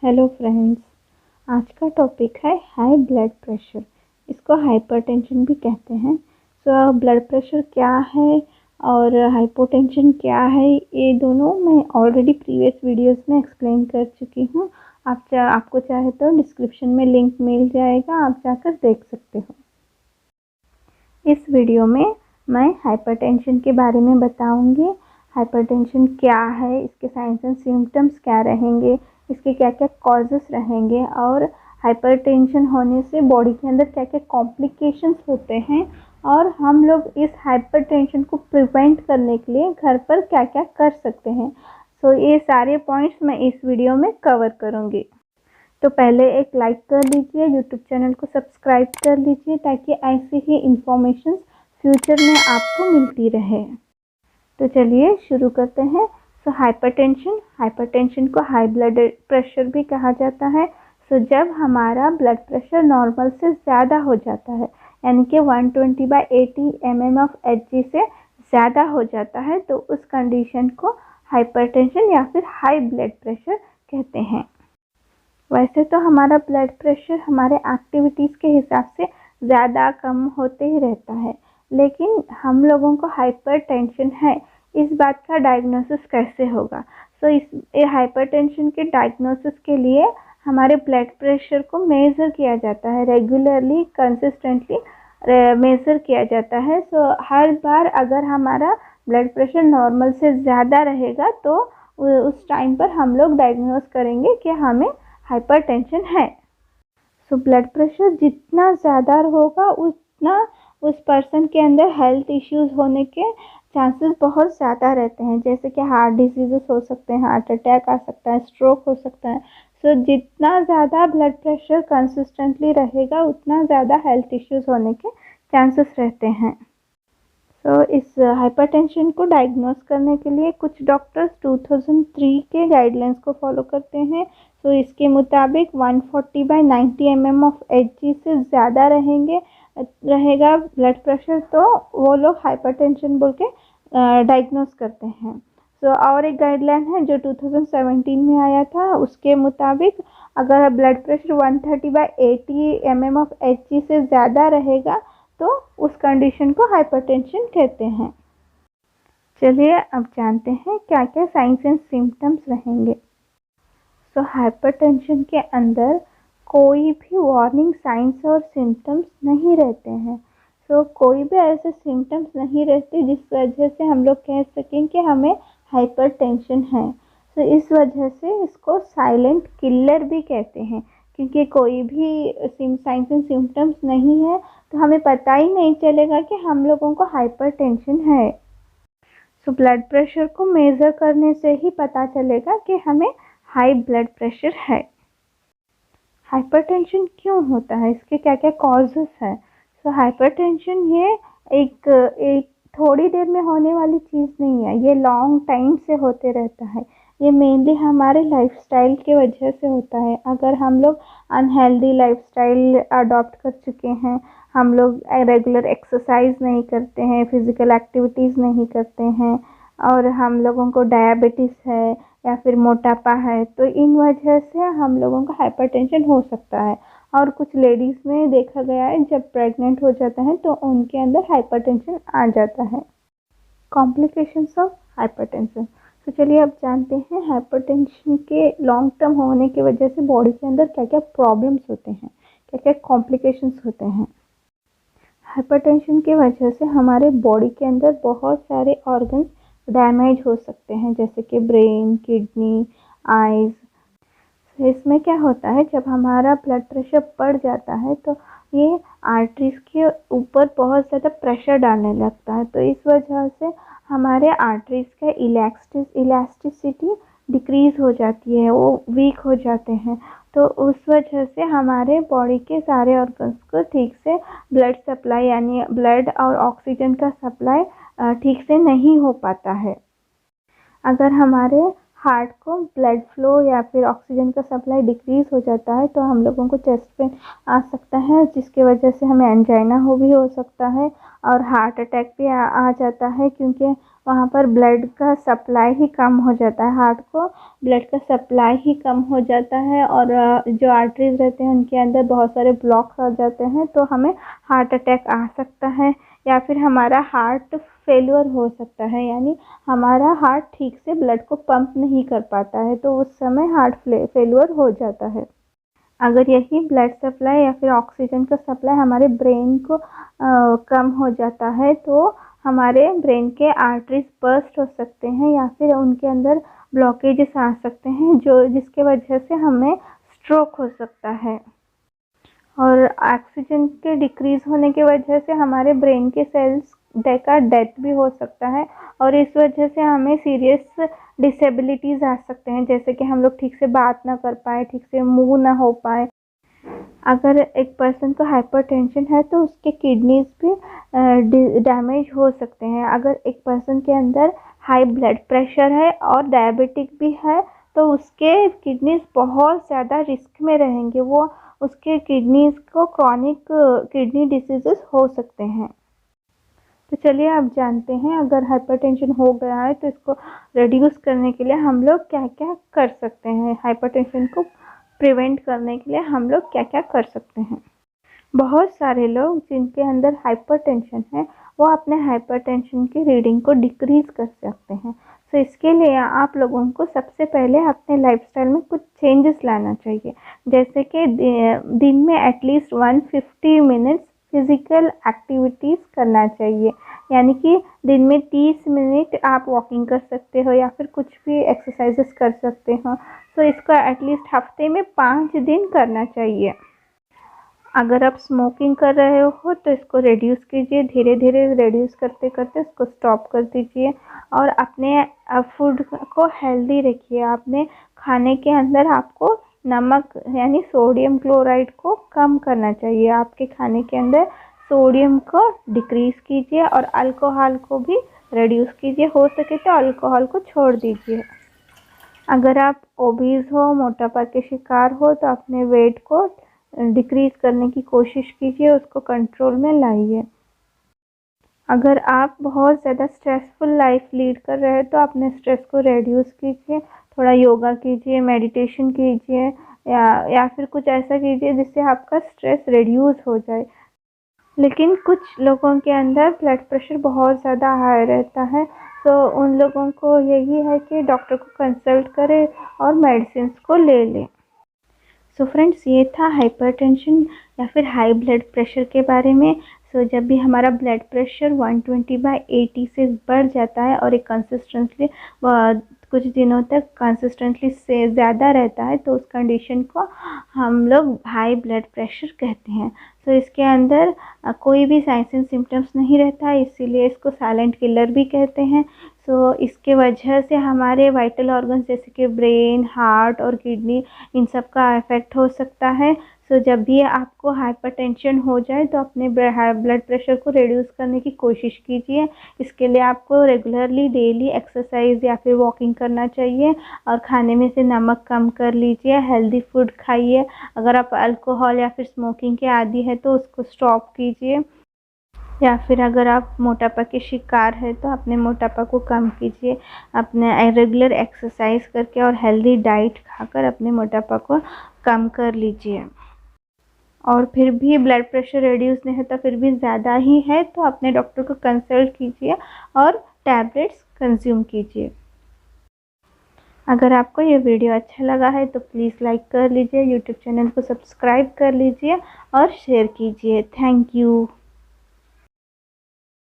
Hello friends. आज का topic है हाई ब्लड प्रेशर। इसको हाइपरटेंशन भी कहते हैं। ब्लड प्रेशर क्या है और हाइपोटेंशन क्या है, ये दोनों मैं ऑलरेडी प्रीवियस वीडियोस में एक्सप्लेन कर चुकी हूँ। आपको चाहे तो डिस्क्रिप्शन में लिंक मिल जाएगा, आप जाकर देख सकते हो। इस वीडियो में मैं हाइपरटेंशन के बारे में बताऊंगी। हाइपरटेंशन क्या है, इसके साइंस एंड सिम्टम्स क्या रहेंगे, इसके क्या क्या कॉजेस रहेंगे और हाइपरटेंशन होने से बॉडी के अंदर क्या क्या कॉम्प्लिकेशंस होते हैं और हम लोग इस हाइपरटेंशन को प्रिवेंट करने के लिए घर पर क्या क्या कर सकते हैं। ये सारे पॉइंट्स मैं इस वीडियो में कवर करूँगी। तो पहले एक लाइक कर लीजिए, यूट्यूब चैनल को सब्सक्राइब कर लीजिए ताकि ऐसी ही इंफॉर्मेशन फ्यूचर में आपको मिलती रहे। तो चलिए शुरू करते हैं। हाइपरटेंशन को हाई ब्लड प्रेशर भी कहा जाता है। जब हमारा ब्लड प्रेशर नॉर्मल से ज़्यादा हो जाता है, यानी कि 120/80 mm ऑफ Hg से ज़्यादा हो जाता है, तो उस कंडीशन को हाइपरटेंशन या फिर हाई ब्लड प्रेशर कहते हैं। वैसे तो हमारा ब्लड प्रेशर हमारे एक्टिविटीज़ के हिसाब से ज़्यादा कम होते ही रहता है, लेकिन हम लोगों को हाइपरटेंशन है, इस बात का डायग्नोसिस कैसे होगा। इस हाइपरटेंशन के डायग्नोसिस के लिए हमारे ब्लड प्रेशर को मेज़र किया जाता है, रेगुलरली कंसिस्टेंटली मेज़र किया जाता है। हर बार अगर हमारा ब्लड प्रेशर नॉर्मल से ज़्यादा रहेगा तो उस टाइम पर हम लोग डायग्नोस करेंगे कि हमें हाइपरटेंशन है। ब्लड प्रेशर जितना ज़्यादा होगा उतना उस पर्सन के अंदर हेल्थ इश्यूज होने के चांसेस बहुत ज़्यादा रहते हैं, जैसे कि हार्ट डिजीज़ेस हो सकते हैं, हार्ट अटैक आ सकता है, स्ट्रोक हो सकता है। जितना ज़्यादा ब्लड प्रेशर कंसिस्टेंटली रहेगा उतना ज़्यादा हेल्थ इश्यूज होने के चांसेस रहते हैं। इस हाइपरटेंशन को डायग्नोस करने के लिए कुछ डॉक्टर्स 2003 के गाइडलाइंस को फॉलो करते हैं। इसके मुताबिक 140/90 mm ऑफ Hg से ज़्यादा रहेगा ब्लड प्रेशर, तो वो लोग हाइपरटेंशन बोल के डायग्नोस करते हैं। और एक गाइडलाइन है जो 2017 में आया था, उसके मुताबिक अगर blood pressure 130/80 mm of Hg से ज़्यादा रहेगा तो उस कंडीशन को हाइपरटेंशन कहते हैं। चलिए अब जानते हैं क्या क्या साइंस एंड सिम्टम्स रहेंगे। हाइपरटेंशन के अंदर कोई भी वार्निंग साइंस और सिम्टम्स नहीं रहते हैं। कोई भी ऐसे सिम्टम्स नहीं रहते जिस वजह से हम लोग कह सकें कि हमें हाइपरटेंशन है। इस वजह से इसको साइलेंट किलर भी कहते हैं, क्योंकि कोई भी साइंस एंड सिम्टम्स नहीं है तो हमें पता ही नहीं चलेगा कि हम लोगों को हाइपरटेंशन है। ब्लड प्रेशर को मेज़र करने से ही पता चलेगा कि हमें हाई ब्लड प्रेशर है। हाइपरटेंशन क्यों होता है, इसके क्या क्या कॉजेस हैं। हाइपरटेंशन ये एक थोड़ी देर में होने वाली चीज़ नहीं है, ये लॉन्ग टाइम से होते रहता है। ये मेनली हमारे लाइफस्टाइल के वजह से होता है। अगर हम लोग अनहेल्दी लाइफस्टाइल अडॉप्ट कर चुके हैं, हम लोग रेगुलर एक्सरसाइज नहीं करते हैं, फिज़िकल एक्टिविटीज़ नहीं करते हैं, और हम लोगों को डायबिटीज़ है या फिर मोटापा है, तो इन वजह से हम लोगों का हाइपरटेंशन हो सकता है। और कुछ लेडीज़ में देखा गया है जब प्रेग्नेंट हो जाता है तो उनके अंदर हाइपरटेंशन आ जाता है। Complications of hypertension. चलिए अब जानते हैं हाइपरटेंशन के लॉन्ग टर्म होने की वजह से बॉडी के अंदर क्या क्या प्रॉब्लम्स होते हैं, क्या क्या कॉम्प्लिकेशंस होते हैं। हाइपरटेंशन की वजह से हमारे बॉडी के अंदर बहुत सारे ऑर्गन्स डैमेज हो सकते हैं, जैसे कि ब्रेन, किडनी, आइज़। इसमें क्या होता है, जब हमारा ब्लड प्रेशर बढ़ जाता है तो ये आर्टरीज़ के ऊपर बहुत ज़्यादा प्रेशर डालने लगता है, तो इस वजह से हमारे आर्टरीज़ का इलास्टिसिटी डिक्रीज़ हो जाती है, वो वीक हो जाते हैं। तो उस वजह से हमारे बॉडी के सारे ऑर्गन्स को ठीक से ब्लड सप्लाई यानी ब्लड और ऑक्सीजन का सप्लाई ठीक से नहीं हो पाता है। अगर हमारे हार्ट को ब्लड फ्लो या फिर ऑक्सीजन का सप्लाई डिक्रीज़ हो जाता है तो हम लोगों को चेस्ट पेन आ सकता है, जिसकी वजह से हमें एंजाइना भी हो सकता है और हार्ट अटैक भी आ जाता है, क्योंकि वहाँ पर ब्लड का सप्लाई ही कम हो जाता है, हार्ट को ब्लड का सप्लाई ही कम हो जाता है और जो आर्टरीज रहते हैं उनके अंदर बहुत सारे ब्लॉक्स आ जाते हैं, तो हमें हार्ट अटैक आ सकता है या फिर हमारा हार्ट फेल्योर हो सकता है, यानी हमारा हार्ट ठीक से ब्लड को पंप नहीं कर पाता है, तो उस समय हार्ट फेल्योर हो जाता है। अगर यही ब्लड सप्लाई या फिर ऑक्सीजन का सप्लाई हमारे ब्रेन को कम हो जाता है, तो हमारे ब्रेन के आर्टरीज बर्स्ट हो सकते हैं या फिर उनके अंदर ब्लॉकेजेस आ सकते हैं, जो जिसके वजह से हमें स्ट्रोक हो सकता है। और ऑक्सीजन के डिक्रीज़ होने की वजह से हमारे ब्रेन के सेल्स का डेथ भी हो सकता है और इस वजह से हमें सीरियस डिसेबिलिटीज़ आ सकते हैं, जैसे कि हम लोग ठीक से बात ना कर पाए, ठीक से मूव ना हो पाए। अगर एक पर्सन को हाइपरटेंशन है तो उसके किडनीज भी डैमेज हो सकते हैं। अगर एक पर्सन के अंदर हाई ब्लड प्रेशर है और डायबिटिक भी है तो उसके किडनीज बहुत ज़्यादा रिस्क में रहेंगे, वो उसके किडनीज को क्रॉनिक किडनी डिसीजेस हो सकते हैं। तो चलिए आप जानते हैं अगर हाइपरटेंशन हो गया है तो इसको रिड्यूस करने के लिए हम लोग क्या क्या कर सकते हैं, हाइपरटेंशन को प्रिवेंट करने के लिए हम लोग क्या क्या कर सकते हैं। बहुत सारे लोग जिनके अंदर हाइपरटेंशन है वो अपने हाइपरटेंशन की रीडिंग को डिक्रीज़ कर सकते हैं। तो इसके लिए आप लोगों को सबसे पहले अपने लाइफस्टाइल में कुछ चेंजेस लाना चाहिए, जैसे कि दिन में एटलीस्ट 150 मिनट्स फिज़िकल एक्टिविटीज़ करना चाहिए, यानी कि दिन में 30 मिनट आप वॉकिंग कर सकते हो या फिर कुछ भी एक्सरसाइजेस कर सकते हो। तो इसको एटलीस्ट हफ्ते में 5 दिन करना चाहिए। अगर आप स्मोकिंग कर रहे हो तो इसको रिड्यूस कीजिए, धीरे धीरे रिड्यूस करते करते इसको स्टॉप कर दीजिए और अपने फूड को हेल्दी रखिए। अपने खाने के अंदर आपको नमक यानी सोडियम क्लोराइड को कम करना चाहिए, आपके खाने के अंदर सोडियम को डिक्रीज़ कीजिए और अल्कोहल को भी रिड्यूस कीजिए, हो सके तो अल्कोहल को छोड़ दीजिए। अगर आप ओबीज हो, मोटापा के शिकार हो, तो अपने वेट को डिक्रीज़ करने की कोशिश कीजिए, उसको कंट्रोल में लाइए। अगर आप बहुत ज़्यादा स्ट्रेसफुल लाइफ लीड कर रहे हैं तो अपने स्ट्रेस को रिड्यूस कीजिए, थोड़ा योगा कीजिए, मेडिटेशन कीजिए या फिर कुछ ऐसा कीजिए जिससे आपका स्ट्रेस रिड्यूस हो जाए। लेकिन कुछ लोगों के अंदर ब्लड प्रेशर बहुत ज़्यादा हाई रहता है, तो उन लोगों को यही है कि डॉक्टर को कंसल्ट करें और मेडिसिन को ले लें। सो फ्रेंड्स, ये था हाइपरटेंशन या फिर हाई ब्लड प्रेशर के बारे में। सो जब भी हमारा ब्लड प्रेशर 120/80 से बढ़ जाता है और एक कंसिस्टेंटली कुछ दिनों तक कंसिस्टेंटली से ज़्यादा रहता है तो उस कंडीशन को हम लोग हाई ब्लड प्रेशर कहते हैं। सो इसके अंदर कोई भी साइंस एंड सिम्टम्स नहीं रहता है, इसीलिए इसको साइलेंट किलर भी कहते हैं। सो इसके वजह से हमारे वाइटल ऑर्गन्स जैसे कि ब्रेन, हार्ट और किडनी, इन सब का इफ़ेक्ट हो सकता है। सो जब भी आपको हाइपरटेंशन हो जाए तो अपने ब्लड प्रेशर को रिड्यूस करने की कोशिश कीजिए। इसके लिए आपको रेगुलरली डेली एक्सरसाइज या फिर वॉकिंग करना चाहिए और खाने में से नमक कम कर लीजिए, हेल्दी फूड खाइए। अगर आप अल्कोहल या फिर स्मोकिंग के आदी है तो उसको स्टॉप कीजिए, या फिर अगर आप मोटापा के शिकार है तो अपने मोटापा को कम कीजिए। अपने रेगुलर एक्सरसाइज करके और हेल्दी डाइट खाकर अपने मोटापा को कम कर लीजिए। और फिर भी ब्लड प्रेशर रिड्यूस नहीं होता, फिर भी ज़्यादा ही है, तो अपने डॉक्टर को कंसल्ट कीजिए और टैबलेट्स कंज्यूम कीजिए। अगर आपको ये वीडियो अच्छा लगा है तो प्लीज़ लाइक कर लीजिए, यूट्यूब चैनल को सब्सक्राइब कर लीजिए और शेयर कीजिए। Thank you.